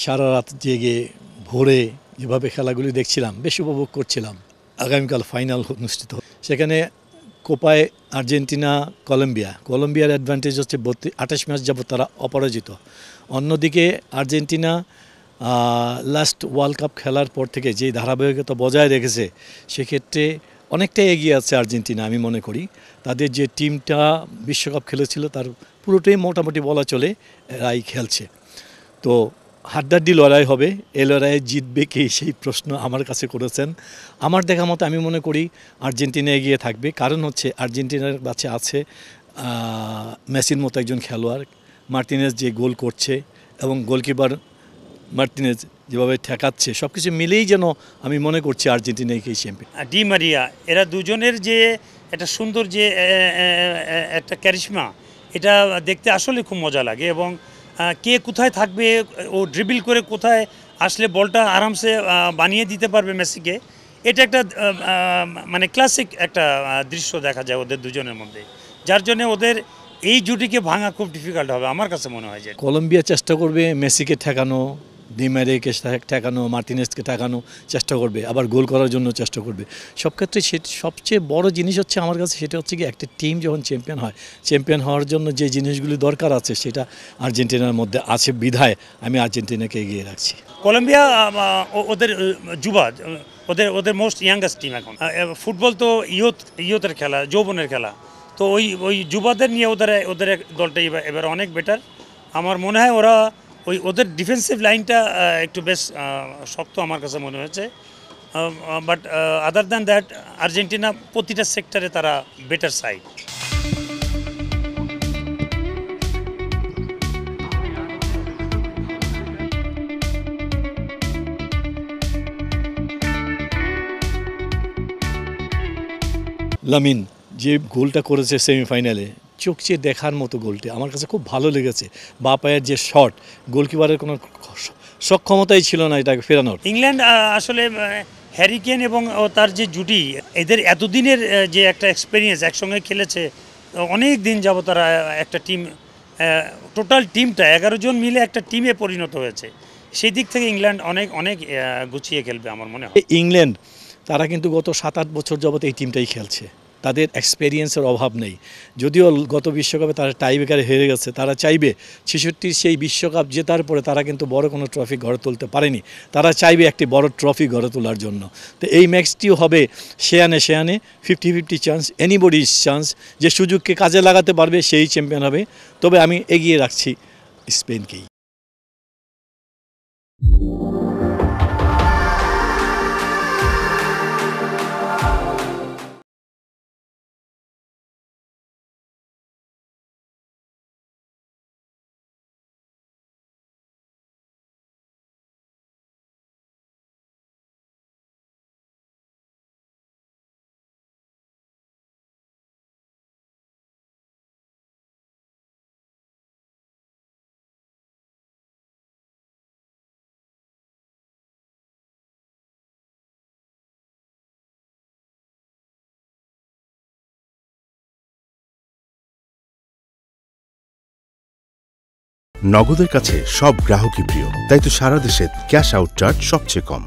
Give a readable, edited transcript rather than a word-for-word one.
সারা রাত জেগে ভোরে যেভাবে খেলাগুলি দেখছিলাম বেশ উপভোগ করছিলাম। আগামীকাল ফাইনাল অনুষ্ঠিত, সেখানে কোপায় আর্জেন্টিনা কলম্বিয়ার অ্যাডভান্টেজ হচ্ছে 28 ম্যাচ যাবত তারা অপরাজিত। অন্যদিকে আর্জেন্টিনা লাস্ট ওয়ার্ল্ড কাপ খেলার পর থেকে যে ধারাবাহিকতা বজায় রেখেছে সেক্ষেত্রে অনেকটাই এগিয়ে আছে আর্জেন্টিনা। আমি মনে করি তাদের যে টিমটা বিশ্বকাপ খেলেছিল তার পুরোটাই মোটামুটি বলা চলে এরাই খেলছে। তো হাড্ডাহাড্ডি লড়াই হবে, এই লড়াইয়ে জিতবে কে সেই প্রশ্ন আমার কাছে করেছেন। আমার দেখা মতো আমি মনে করি আর্জেন্টিনা এগিয়ে থাকবে, কারণ হচ্ছে আর্জেন্টিনার কাছে আছে মেসির মতো একজন খেলোয়াড়, মার্টিনেজ যে গোল করছে এবং গোলকিপার মার্টিনেজ যেভাবে ঠেকাচ্ছে, সব কিছু মিলেই যেন আমি মনে করছি আর্জেন্টিনাকেই চ্যাম্পিয়ন। ডি মারিয়া এরা দুজনের যে একটা সুন্দর যে একটা ক্যারিশমা, এটা দেখতে আসলে খুব মজা লাগে। এবং কে কোথায় থাকবে, ও ড্রিবল করে কোথায় আসলে বলটা আরামসে বানিয়ে দিতে পারবে মেসিকে, এটা একটা মানে ক্লাসিক একটা দৃশ্য দেখা যায় ওদের দুজনের মধ্যে, যার জন্য ওদের এই জুটিকে ভাঙা খুব ডিফিকাল্ট হবে আমার কাছে মনে হয়। যে কলম্বিয়া চেষ্টা করবে মেসিকে ঠেকানো, ডিমারিয়াকে ঠেকানো, মার্টিনেজকে ঠেকানো চেষ্টা করবে, আবার গোল করার জন্য চেষ্টা করবে। সব ক্ষেত্রে সবচেয়ে বড় জিনিস হচ্ছে আমার কাছে সেটা হচ্ছে কি, একটা টিম যখন চ্যাম্পিয়ন হওয়ার জন্য যে জিনিসগুলি দরকার আছে সেটা আর্জেন্টিনার মধ্যে আছে বিধায় আমি আর্জেন্টিনাকে এগিয়ে রাখছি। কলম্বিয়া ওদের যুবা, ওদের মোস্ট ইয়াঙ্গেস্ট টিম এখন। ফুটবল তো ইয়তের খেলা, যৌবনের খেলা, তো ওই যুবাদের নিয়ে ওদের দলটা এবার অনেক বেটার। আমার মনে হয় ওদের ডিফেন্সিভ লাইনটা একটু বেশ শক্ত আমার কাছে মনে হয়েছে। But other than that Argentina প্রতিটা সেক্টরে তারা বেটার সাইড। লামিন যে গোলটা করেছে সেমিফাইনালে, চোখচে দেখার মতো গোলটি আমার কাছে খুব ভালো লেগেছে। বা পায়ের যে শট, গোলকিপারের কোনো সক্ষমতাই ছিল না এটাকে ফেরানোর। ইংল্যান্ড আসলে হ্যারি কেন এবং তার যে জুটি, এদের এতদিনের যে একটা এক্সপিরিয়েন্স, একসঙ্গে খেলেছে অনেক দিন যাবত, তারা একটা টিম, টোটাল টিমটা 11 জন মিলে একটা টিমে পরিণত হয়েছে। সেই দিক থেকে ইংল্যান্ড অনেক গুছিয়ে খেলবে আমার মনে হয়। ইংল্যান্ড তারা কিন্তু গত 7-8 বছর যাবত এই টিমটাই খেলছে, তাদের এক্সপেরিয়েন্সের অভাব নেই। যদিও গত বিশ্বকাপে তারা টাইব্রেকারে হেরে গেছে, তারা চাইবে 66 সেই বিশ্বকাপ জেতার পরে তারা কিন্তু বড় কোনো ট্রফি গড়ে তুলতে পারেনি, তারা চাইবে একটি বড় ট্রফি গড়ে তোলার জন্য। তো এই ম্যাচটিও হবে শেয়ানে 50-50 চান্স, এনিবডিজ চান্স, যে সুযোগকে কাজে লাগাতে পারবে সেই চ্যাম্পিয়ন হবে। তবে আমি এগিয়ে রাখছি স্পেনকেই। নগদের কাছে সব গ্রাহকই প্রিয়, তাই তো সারা দেশে ক্যাশ আউট চার্জ সবচেয়ে কম।